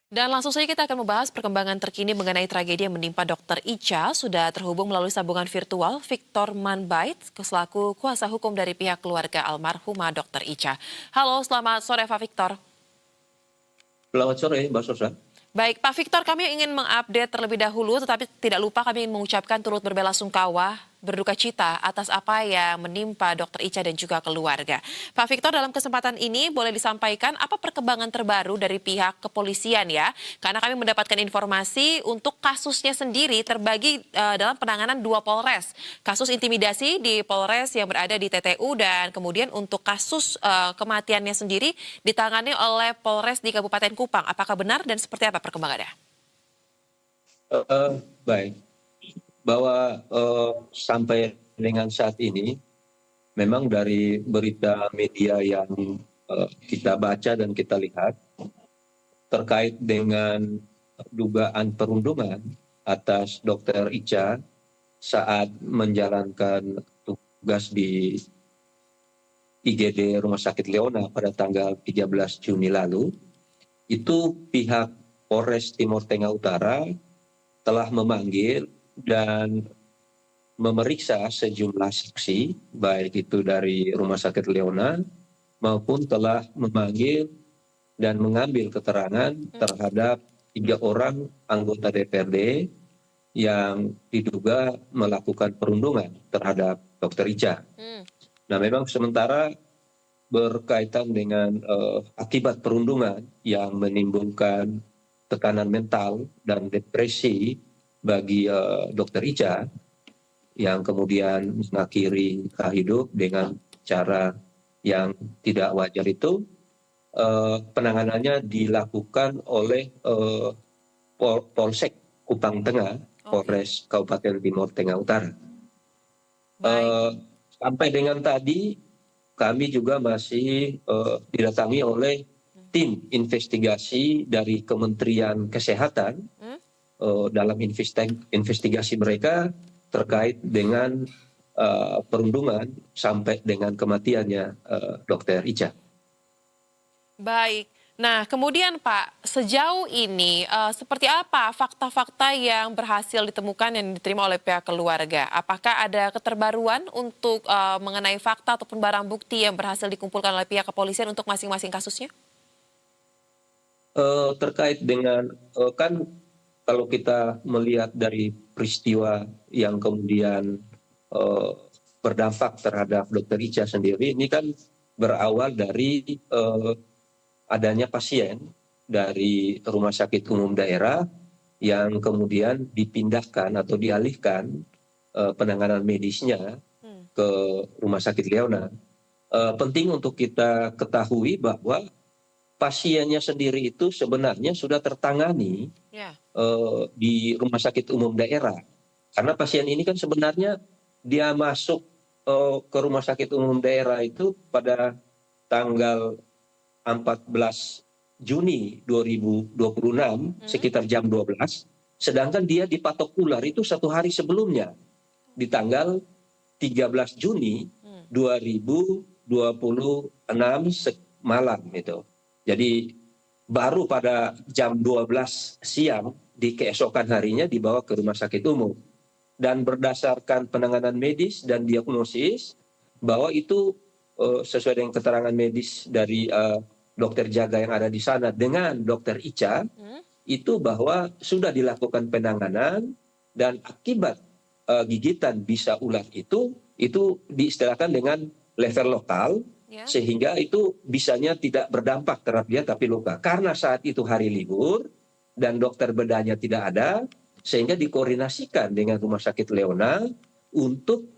Dan langsung saja kita akan membahas perkembangan terkini mengenai tragedi yang menimpa Dr. Ica. Sudah terhubung melalui sambungan virtual Victor Manbait, selaku kuasa hukum dari pihak keluarga almarhumah Dr. Ica. Halo, selamat sore Pak Victor. Selamat sore, Mbak Sosa. Baik, Pak Victor, kami ingin mengupdate terlebih dahulu, tetapi tidak lupa kami ingin mengucapkan turut berbelasungkawa, berduka cita atas apa yang menimpa Dr. Ica dan juga keluarga. Pak Victor, dalam kesempatan ini boleh disampaikan apa perkembangan terbaru dari pihak kepolisian ya? Karena kami mendapatkan informasi untuk kasusnya sendiri terbagi dalam penanganan dua Polres. Kasus intimidasi di Polres yang berada di TTU dan kemudian untuk kasus kematiannya sendiri ditangani oleh Polres di Kabupaten Kupang. Apakah benar dan seperti apa perkembangannya? Baik, bahwa sampai dengan saat ini memang dari berita media yang kita baca dan kita lihat terkait dengan dugaan perundungan atas Dr. Ica saat menjalankan tugas di IGD Rumah Sakit Leona pada tanggal 13 Juni lalu, itu pihak Polres Timur Tengah Utara telah memanggil dan memeriksa sejumlah saksi, baik itu dari Rumah Sakit Leona maupun telah memanggil dan mengambil keterangan terhadap 3 orang anggota DPRD yang diduga melakukan perundungan terhadap Dr. Ica. Nah, memang sementara berkaitan dengan akibat perundungan yang menimbulkan tekanan mental dan depresi bagi Dr. Ica yang kemudian mengakhiri hidup dengan cara yang tidak wajar itu, penanganannya dilakukan oleh Polsek Kupang Tengah, Polres Kabupaten Timur Tengah Utara. Sampai dengan tadi kami juga masih didatangi oleh tim investigasi dari Kementerian Kesehatan dalam investigasi mereka terkait dengan perundungan sampai dengan kematiannya Dr. Ica. Baik. Nah, kemudian Pak, sejauh ini seperti apa fakta-fakta yang berhasil ditemukan yang diterima oleh pihak keluarga? Apakah ada keterbaruan untuk mengenai fakta ataupun barang bukti yang berhasil dikumpulkan oleh pihak kepolisian untuk masing-masing kasusnya? Terkait dengan kan kalau kita melihat dari peristiwa yang kemudian berdampak terhadap Dr. Ica sendiri, ini kan berawal dari adanya pasien dari Rumah Sakit Umum Daerah yang kemudian dipindahkan atau dialihkan penanganan medisnya ke Rumah Sakit Leona. Penting untuk kita ketahui bahwa pasiennya sendiri itu sebenarnya sudah tertangani di Rumah Sakit Umum Daerah. Karena pasien ini kan sebenarnya dia masuk ke Rumah Sakit Umum Daerah itu pada tanggal 14 Juni 2026 sekitar jam 12. Sedangkan dia dipatok ular itu 1 hari sebelumnya di tanggal 13 Juni 2026 malam itu. Jadi baru pada jam 12 siang di keesokan harinya dibawa ke rumah sakit umum. Dan berdasarkan penanganan medis dan diagnosis bahwa itu sesuai dengan keterangan medis dari dokter jaga yang ada di sana dengan Dr. Ica, itu bahwa sudah dilakukan penanganan dan akibat gigitan bisa ular itu diistilahkan dengan level lokal, sehingga itu bisanya tidak berdampak terhadap dia tapi luka. Karena saat itu hari libur dan dokter bedahnya tidak ada, sehingga dikoordinasikan dengan Rumah Sakit Leona untuk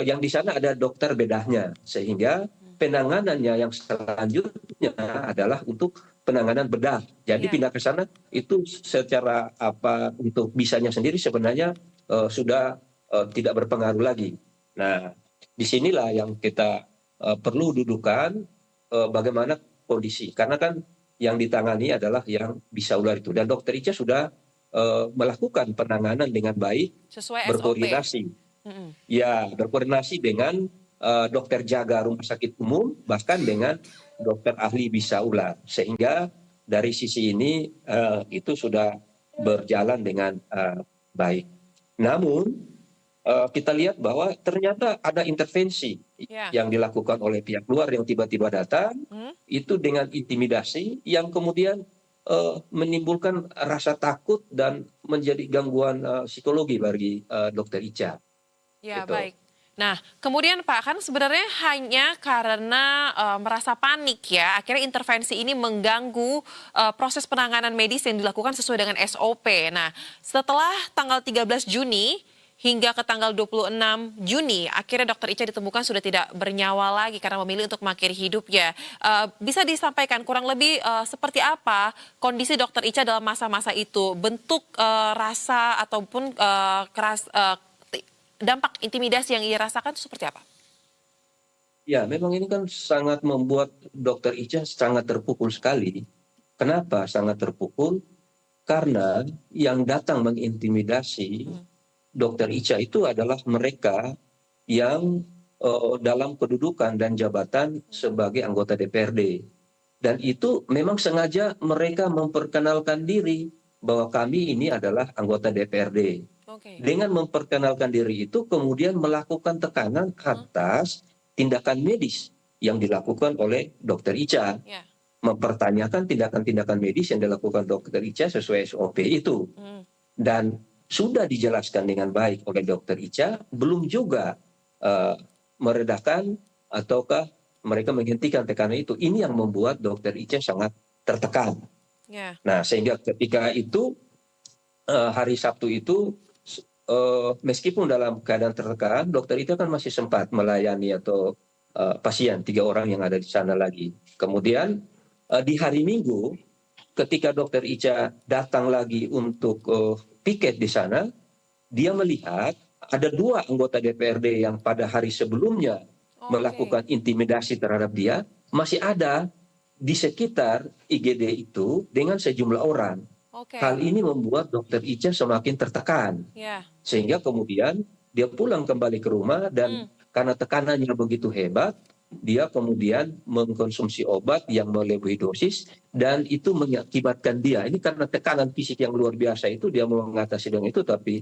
yang di sana ada dokter bedahnya, sehingga penanganannya yang selanjutnya adalah untuk penanganan bedah. Jadi pindah ke sana itu secara untuk bisanya sendiri sebenarnya sudah tidak berpengaruh lagi. Nah, disinilah yang kita perlu dudukan bagaimana kondisi, karena kan yang ditangani adalah yang bisa ular itu, dan Dokter Ica sudah melakukan penanganan dengan baik, sesuai berkoordinasi, berkoordinasi dengan dokter jaga rumah sakit umum, bahkan dengan dokter ahli bisa ular, sehingga dari sisi ini itu sudah berjalan dengan baik. Namun kita lihat bahwa ternyata ada intervensi Ya. yang dilakukan oleh pihak luar yang tiba-tiba datang, Hmm? itu dengan intimidasi yang kemudian menimbulkan rasa takut dan menjadi gangguan psikologi bagi Dokter Ica. Ya, Gitu. baik. Nah, kemudian Pak, kan sebenarnya hanya karena merasa panik ya, akhirnya intervensi ini mengganggu proses penanganan medis yang dilakukan sesuai dengan SOP. Nah, setelah tanggal 13 Juni hingga ke tanggal 26 Juni, akhirnya Dokter Ica ditemukan sudah tidak bernyawa lagi karena memilih untuk mengakhiri hidupnya. Bisa disampaikan kurang lebih seperti apa kondisi Dokter Ica dalam masa-masa itu, bentuk rasa ataupun dampak intimidasi yang ia rasakan itu seperti apa? Ya, memang ini kan sangat membuat Dokter Ica sangat terpukul sekali. Kenapa sangat terpukul? Karena yang datang mengintimidasi Hmm. Dokter Ica itu adalah mereka yang dalam kedudukan dan jabatan sebagai anggota DPRD. Dan itu memang sengaja mereka memperkenalkan diri bahwa kami ini adalah anggota DPRD. Oke. Dengan memperkenalkan diri itu kemudian melakukan tekanan Hmm. atas tindakan medis yang dilakukan oleh Dokter Ica. Ya. Mempertanyakan tindakan-tindakan medis yang dilakukan Dokter Ica sesuai SOP itu. Hmm. Dan sudah dijelaskan dengan baik oleh Dokter Ica, belum juga meredakan ataukah mereka menghentikan tekanan itu. Ini yang membuat Dokter Ica sangat tertekan. Ya. Nah, sehingga ketika itu hari Sabtu itu meskipun dalam keadaan tertekan, Dokter Ica kan masih sempat melayani atau pasien 3 orang yang ada di sana lagi. Kemudian di hari Minggu ketika Dokter Ica datang lagi untuk piket di sana, dia melihat ada 2 anggota DPRD yang pada hari sebelumnya Oke. melakukan intimidasi terhadap dia, masih ada di sekitar IGD itu dengan sejumlah orang. Oke. Hal ini membuat Dokter Ica semakin tertekan. Ya. Sehingga kemudian dia pulang kembali ke rumah dan Hmm. karena tekanannya begitu hebat, dia kemudian mengkonsumsi obat yang melebihi dosis dan itu mengakibatkan dia, ini karena tekanan fisik yang luar biasa itu dia mau mengatasi dengan itu tapi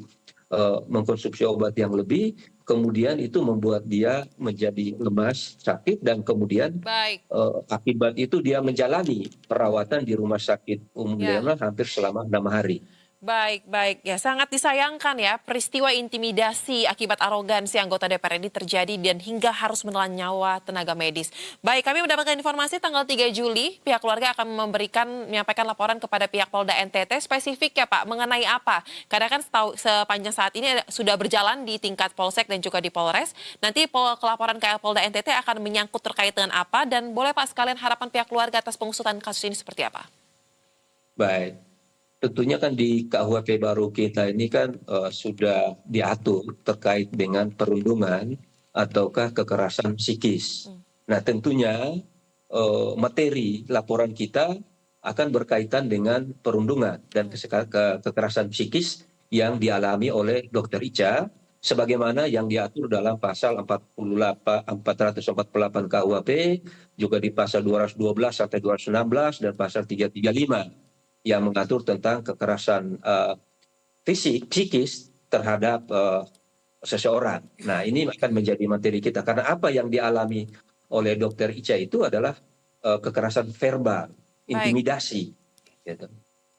mengkonsumsi obat yang lebih, kemudian itu membuat dia menjadi lemas, sakit dan kemudian Baik. akibat itu dia menjalani perawatan di Rumah Sakit Umum Ya. Daerah hampir selama 6 hari. Baik, baik. Ya, sangat disayangkan ya peristiwa intimidasi akibat arogansi anggota DPR ini terjadi dan hingga harus menelan nyawa tenaga medis. Baik, kami mendapatkan informasi tanggal 3 Juli pihak keluarga akan menyampaikan laporan kepada pihak Polda NTT spesifik ya Pak, mengenai apa? Karena kan sepanjang saat ini sudah berjalan di tingkat Polsek dan juga di Polres. Nanti kelaporan ke Polda NTT akan menyangkut terkait dengan apa dan boleh Pak sekalian harapan pihak keluarga atas pengusutan kasus ini seperti apa? Baik. Tentunya kan di KUHP baru kita ini kan sudah diatur terkait dengan perundungan ataukah kekerasan psikis. Hmm. Nah tentunya materi laporan kita akan berkaitan dengan perundungan dan kekerasan psikis yang dialami oleh Dokter Ica sebagaimana yang diatur dalam pasal 448 KUHP, juga di pasal 212 sampai 216 dan pasal 335 yang mengatur tentang kekerasan psikis terhadap seseorang. Nah, ini akan menjadi materi kita karena apa yang dialami oleh Dokter Ica itu adalah kekerasan verbal, Baik. intimidasi. Gitu.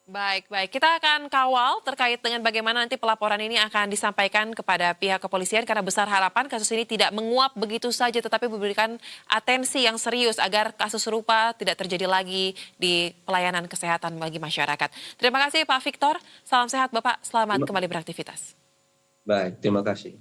Baik, baik. Kita akan kawal terkait dengan bagaimana nanti pelaporan ini akan disampaikan kepada pihak kepolisian karena besar harapan kasus ini tidak menguap begitu saja tetapi memberikan atensi yang serius agar kasus serupa tidak terjadi lagi di pelayanan kesehatan bagi masyarakat. Terima kasih Pak Victor. Salam sehat Bapak. Selamat kembali beraktivitas. Baik, terima kasih.